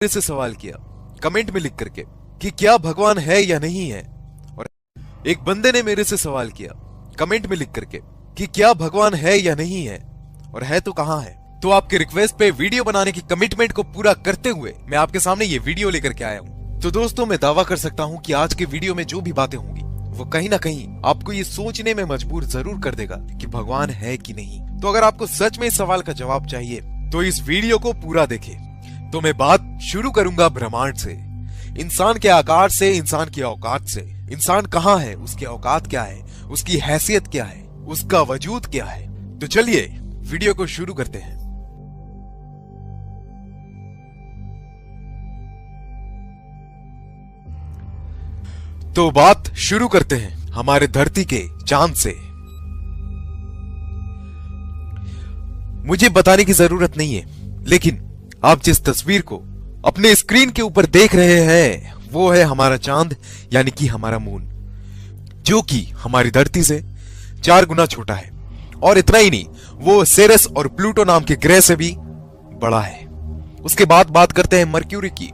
मेरे से सवाल किया कमेंट में लिख करके कि क्या भगवान है या नहीं है। और एक बंदे ने मेरे से सवाल किया कमेंट में लिख करके कि क्या भगवान है या नहीं है और है तो कहां है। तो आपके रिक्वेस्ट पे वीडियो बनाने की कमिटमेंट को पूरा करते हुए मैं आपके सामने ये वीडियो लेकर के आया हूं। तो दोस्तों, मैं दावा कर सकता हूं कि आज के वीडियो में जो भी बातें होंगी वो कहीं ना कहीं आपको ये सोचने में मजबूर जरूर कर देगा कि भगवान है कि नहीं। तो अगर आपको सच में इस सवाल का जवाब चाहिए तो इस वीडियो को पूरा देखें। तो मैं बात शुरू करूंगा ब्रह्मांड से, इंसान के आकार से, इंसान की औकात से। इंसान कहां है, उसकी औकात क्या है, उसकी हैसियत क्या है, उसका वजूद क्या है। तो चलिए वीडियो को शुरू करते हैं। तो बात शुरू करते हैं हमारे धरती के चांद से। मुझे बताने की जरूरत नहीं है, लेकिन आप जिस तस्वीर को अपने स्क्रीन के ऊपर देख रहे हैं वो है हमारा चांद, यानी कि हमारा मून, जो कि हमारी धरती से 4 गुना छोटा है। और इतना ही नहीं, वो सेरस और प्लूटो नाम के ग्रह से भी बड़ा है। उसके बाद बात करते हैं मर्क्यूरी की।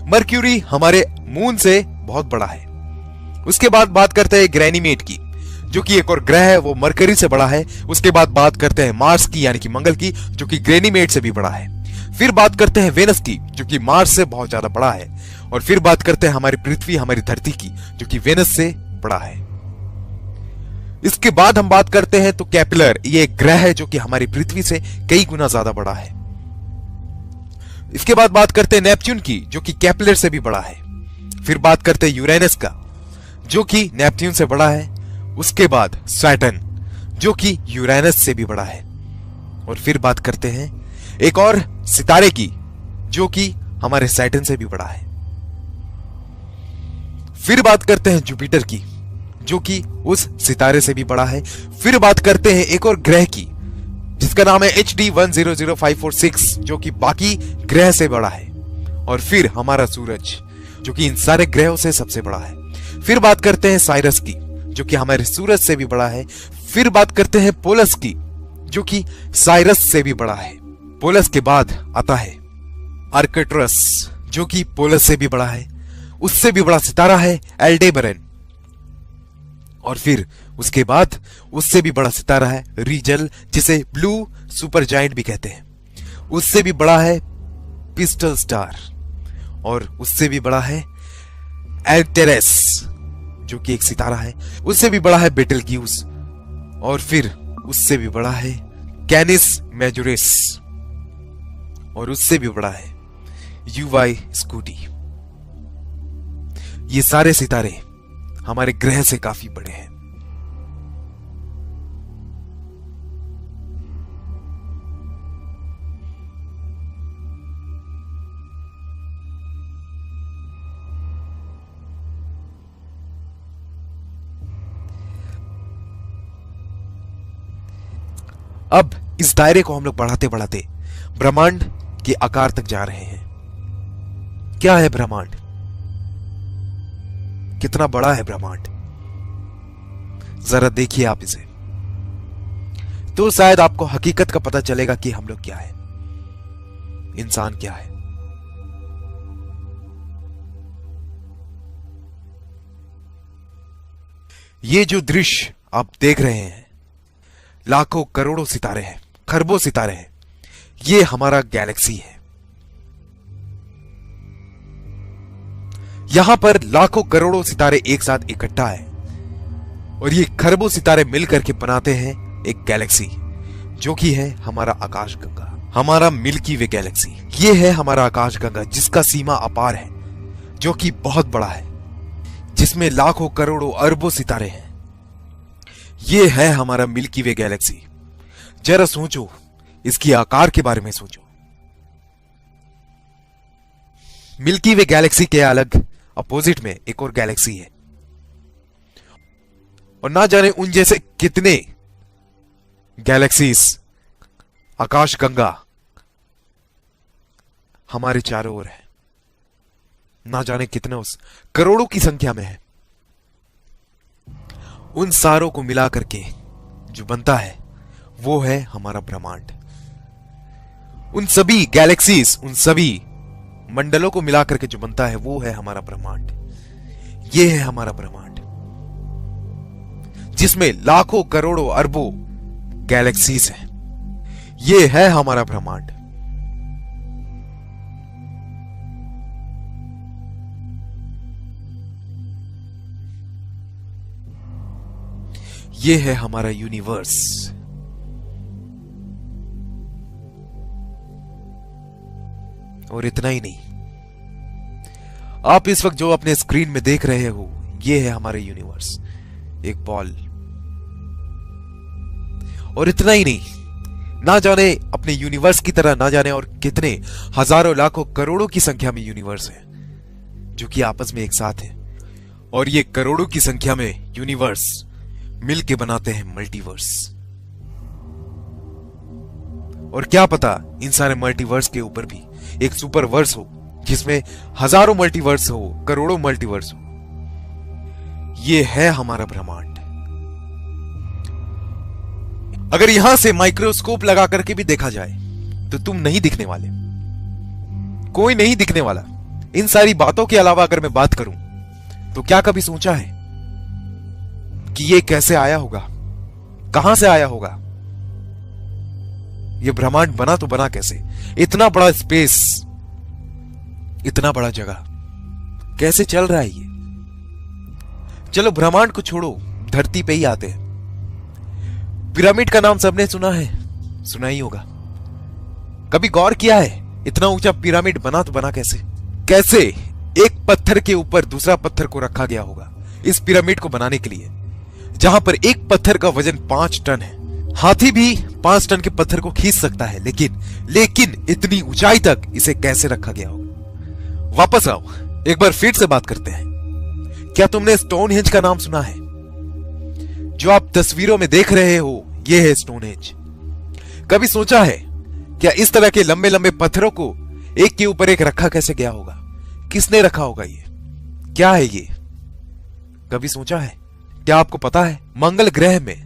मर्क्यूरी हमारे मून से बहुत बड़ा है। उसके बाद बात करते हैं ग्रैनीमेट की, जो कि एक और ग्रह है, वो मरकरी से बड़ा है। उसके बाद बात करते हैं मार्स की, यानी कि मंगल की, जो कि ग्रैनीमेट से भी बड़ा है। फिर बात करते हैं वेनस की, जो कि मार्स से बहुत ज्यादा बड़ा है। और फिर बात करते हैं हमारी पृथ्वी, हमारी धरती की, जो कि वेनस से बड़ा है। इसके बाद हम बात करते हैं तो कैप्लर, ये एक ग्रह है जो कि हमारी पृथ्वी से कई गुना ज्यादा बड़ा है। इसके बाद बात करते हैं नेपच्यून की, जो कि कैप्लर से भी बड़ा है। फिर बात करते हैं यूरेनस का, जो कि नेपच्यून से बड़ा है। उसके बाद सैटर्न, जो कि यूरेनस से भी बड़ा है। और फिर बात करते हैं एक और सितारे की, जो कि हमारे सैटर्न से भी बड़ा है। फिर बात करते हैं जुपिटर की, जो कि उस सितारे से भी बड़ा है। फिर बात करते हैं एक और ग्रह की, जिसका नाम है HD 100546, जो कि बाकी ग्रह से बड़ा है। और फिर हमारा सूरज, जो कि इन सारे ग्रहों से सबसे बड़ा है। फिर बात करते हैं साइरस की, जो कि हमारे सूरज से भी बड़ा है। फिर बात करते हैं पोलस की, जो कि साइरस से भी बड़ा है। पोलस के बाद आता है आर्कट्रस, जो कि पोलस से भी बड़ा है। उससे भी बड़ा सितारा है एल्डेबरन। और फिर उसके बाद उससे भी बड़ा सितारा है रीजल, जिसे ब्लू सुपर जायंट भी कहते हैं। उससे भी बड़ा है पिस्टल स्टार। और उससे भी बड़ा है एल्टेरेस, जो कि एक सितारा है। उससे भी बड़ा है बेटलग्यूस। और फिर उससे भी बड़ा है कैनिस मेजोरिस। और उससे भी बड़ा है यूवाई स्कूटी। ये सारे सितारे हमारे ग्रह से काफी बड़े हैं। अब इस दायरे को हम लोग बढ़ाते बढ़ाते ब्रह्मांड के आकार तक जा रहे हैं। क्या है ब्रह्मांड? कितना बड़ा है ब्रह्मांड? जरा देखिए आप इसे, तो शायद आपको हकीकत का पता चलेगा कि हम लोग क्या है, इंसान क्या है। ये जो दृश्य आप देख रहे हैं, लाखों करोड़ों सितारे हैं, खरबों सितारे हैं। ये हमारा गैलेक्सी है। यहां पर लाखों करोड़ों सितारे एक साथ इकट्ठा है, और ये खरबों सितारे मिलकर के बनाते हैं एक गैलेक्सी, जो कि है हमारा आकाशगंगा, हमारा मिल्की वे गैलेक्सी। ये है हमारा आकाशगंगा, जिसका सीमा अपार है, जो कि बहुत बड़ा है, जिसमें लाखों करोड़ों अरबों सितारे हैं। ये है हमारा मिल्की वे गैलेक्सी। जरा सोचो, इसकी आकार के बारे में सोचो। मिल्की वे गैलेक्सी के अलग अपोजिट में एक और गैलेक्सी है, और ना जाने उन जैसे कितने गैलेक्सीज, आकाशगंगा हमारे चारों ओर है। ना जाने कितने, उस करोड़ों की संख्या में है। उन सारों को मिला करके जो बनता है वो है हमारा ब्रह्मांड। उन सभी गैलेक्सीज, उन सभी मंडलों को मिलाकर के जो बनता है वो है हमारा ब्रह्मांड। ये है हमारा ब्रह्मांड, जिसमें लाखों करोड़ों अरबों गैलेक्सीज हैं। ये है हमारा ब्रह्मांड। ये है हमारा यूनिवर्स। और इतना ही नहीं, आप इस वक्त जो अपने स्क्रीन में देख रहे हो, ये है हमारा यूनिवर्स, एक बॉल। और इतना ही नहीं, ना जाने अपने यूनिवर्स की तरह ना जाने और कितने हजारों लाखों करोड़ों की संख्या में यूनिवर्स हैं जो कि आपस में एक साथ हैं। और ये करोड़ों की संख्या में यूनिवर्स मिलके बनाते हैं मल्टीवर्स। और क्या पता इन सारे मल्टीवर्स के ऊपर भी एक सुपरवर्स हो, जिसमें हजारों मल्टीवर्स हो, करोड़ों मल्टीवर्स हो। ये है हमारा ब्रह्मांड। अगर यहां से माइक्रोस्कोप लगा करके भी देखा जाए तो तुम नहीं दिखने वाले, कोई नहीं दिखने वाला। इन सारी बातों के अलावा अगर मैं बात करूं तो क्या कभी सोचा है कि ये कैसे आया होगा, कहां से आया होगा? ये ब्रह्मांड बना तो बना कैसे? इतना बड़ा स्पेस, इतना बड़ा जगह कैसे चल रहा है ये? चलो ब्रह्मांड को छोड़ो, धरती पे ही आते हैं। पिरामिड का नाम सबने सुना है, सुना ही होगा। कभी गौर किया है इतना ऊंचा पिरामिड बना तो बना कैसे? कैसे एक पत्थर के ऊपर दूसरा पत्थर को रखा गया होगा इस पिरामिड को बनाने के लिए, जहां पर एक पत्थर का वजन 5 टन है। हाथी भी 5 टन के पत्थर को खींच सकता है, लेकिन इतनी ऊंचाई तक इसे कैसे रखा गया होगा? वापस आओ, एक बार फिर से बात करते हैं। क्या तुमने स्टोनहेंज का नाम सुना है? जो आप तस्वीरों में देख रहे हो, ये है स्टोनहेंज। कभी सोचा है क्या इस तरह के लंबे लंबे पत्थरों को एक के ऊपर एक रखा कैसे गया होगा? किसने रखा होगा? ये क्या है? ये कभी सोचा है? क्या आपको पता है मंगल ग्रह में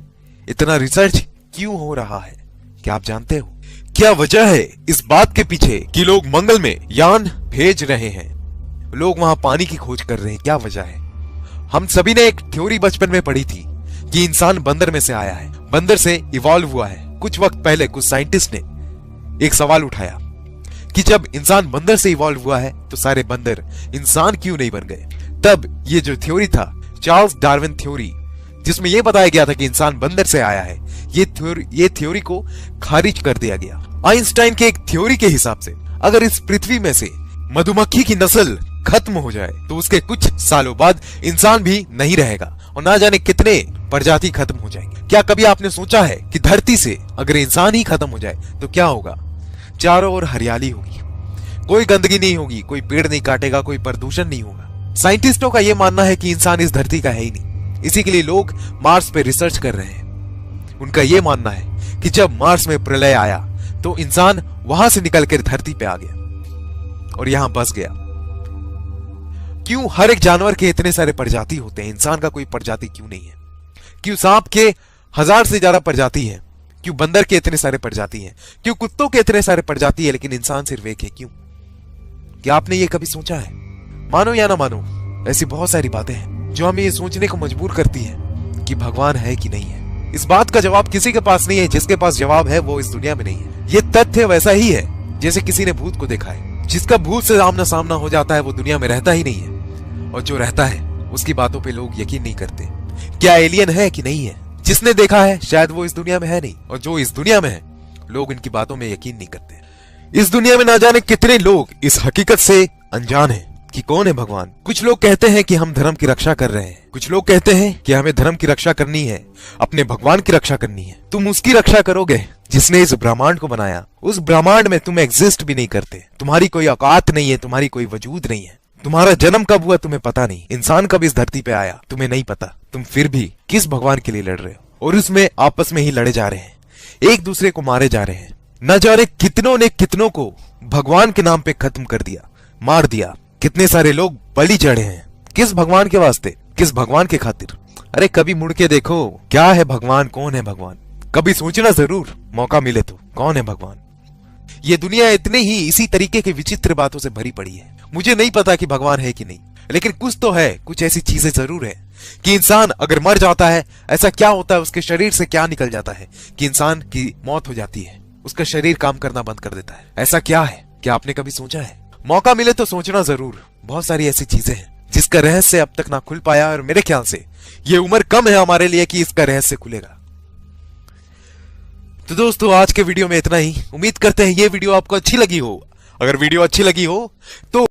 इतना रिसर्च क्यों हो रहा है? क्या आप जानते हो क्या वजह है इस बात के पीछे कि लोग मंगल में यान भेज रहे हैं, लोग वहां पानी की खोज कर रहे हैं? क्या वजह है? हम सभी ने एक थ्योरी बचपन में पढ़ी थी कि इंसान बंदर में से आया है, बंदर से इवॉल्व हुआ है। कुछ वक्त पहले कुछ साइंटिस्ट ने एक सवाल उठाया कि जब इंसान बंदर से इवॉल्व हुआ है तो सारे बंदर इंसान क्यों नहीं बन गए? तब ये जो थ्योरी था, चार्ल्स डार्विन थ्योरी, जिसमें यह बताया गया था कि इंसान बंदर से आया है, ये थ्योरी को खारिज कर दिया गया। आइंस्टाइन के एक थ्योरी के हिसाब से अगर इस पृथ्वी में से मधुमक्खी की नस्ल खत्म हो जाए तो उसके कुछ सालों बाद इंसान भी नहीं रहेगा और ना जाने कितने प्रजाति खत्म हो जाएंगे। क्या कभी आपने सोचा है कि धरती से अगर इंसान ही खत्म हो जाए तो क्या होगा? चारों ओर हरियाली होगी, कोई गंदगी नहीं होगी, कोई पेड़ नहीं काटेगा, कोई प्रदूषण नहीं होगा। साइंटिस्टों का यह मानना है कि इंसान इस धरती का है ही नहीं, इसी के लिए लोग मार्स पे रिसर्च कर रहे हैं। उनका यह मानना है कि जब मार्स में प्रलय आया तो इंसान वहां से निकलकर धरती पे आ गया और यहां बस गया। क्यों हर एक जानवर के इतने सारे प्रजाति होते हैं, इंसान का कोई प्रजाति क्यों नहीं है? क्यों सांप के 1000 से ज्यादा प्रजाति है? क्यों बंदर के इतने सारे प्रजाति हैं? क्यों कुत्तों के इतने सारे प्रजाति है लेकिन इंसान सिर्फ एक है? क्यों? क्या आपने ये कभी सोचा है? मानो या ना मानो, ऐसी बहुत सारी बातें हैं जो हमें ये सोचने को मजबूर करती है कि भगवान है कि नहीं है। इस बात का जवाब किसी के पास नहीं है, जिसके पास जवाब है वो इस दुनिया में नहीं है। ये तथ्य वैसा ही है जैसे किसी ने भूत को देखा है। जिसका भूत से आमना सामना हो जाता है वो दुनिया में रहता ही नहीं है, और जो रहता है उसकी बातों पे लोग यकीन नहीं करते। क्या एलियन है कि नहीं है? जिसने देखा है शायद वो इस दुनिया में है नहीं, और जो इस दुनिया में है लोग इनकी बातों में यकीन नहीं करते। इस दुनिया में ना जाने कितने लोग इस हकीकत से अनजान हैं कि कौन है भगवान। कुछ लोग कहते हैं कि हम धर्म की रक्षा कर रहे हैं, कुछ लोग कहते हैं कि हमें धर्म की रक्षा करनी है, अपने भगवान की रक्षा करनी है। तुम उसकी रक्षा करोगे जिसने इस ब्रह्मांड को बनाया। उस ब्रह्मांड में तुम एग्जिस्ट भी नहीं करते, तुम्हारी कोई औकात नहीं है, तुम्हारी कोई वजूद नहीं है। तुम्हारा जन्म कब हुआ तुम्हें पता नहीं, इंसान कब इस धरती पे आया तुम्हें नहीं पता। तुम फिर भी किस भगवान के लिए लड़ रहे हो, और उसमें आपस में ही लड़े जा रहे हैं, एक दूसरे को मारे जा रहे हैं। न जाने कितनों ने कितनों को भगवान के नाम पे खत्म कर दिया, मार दिया। कितने सारे लोग बलि चढ़े हैं, किस भगवान के वास्ते, किस भगवान के खातिर? अरे कभी मुड़ के देखो, क्या है भगवान, कौन है भगवान? कभी सोचना जरूर, मौका मिले तो, कौन है भगवान? ये दुनिया इतने ही इसी तरीके के विचित्र बातों से भरी पड़ी है। मुझे नहीं पता कि भगवान है कि नहीं, लेकिन कुछ तो है, कुछ ऐसी चीजें जरूर है कि इंसान अगर मर जाता है, ऐसा क्या होता है, उसके शरीर से क्या निकल जाता है कि इंसान की मौत हो जाती है, उसका शरीर काम करना बंद कर देता है। ऐसा क्या है? क्या आपने कभी सोचा है? मौका मिले तो सोचना जरूर। बहुत सारी ऐसी चीजें हैं जिसका रहस्य अब तक ना खुल पाया, और मेरे ख्याल से ये उम्र कम है हमारे लिए कि इसका रहस्य खुलेगा। तो दोस्तों, आज के वीडियो में इतना ही। उम्मीद करते हैं ये वीडियो आपको अच्छी लगी हो। अगर वीडियो अच्छी लगी हो तो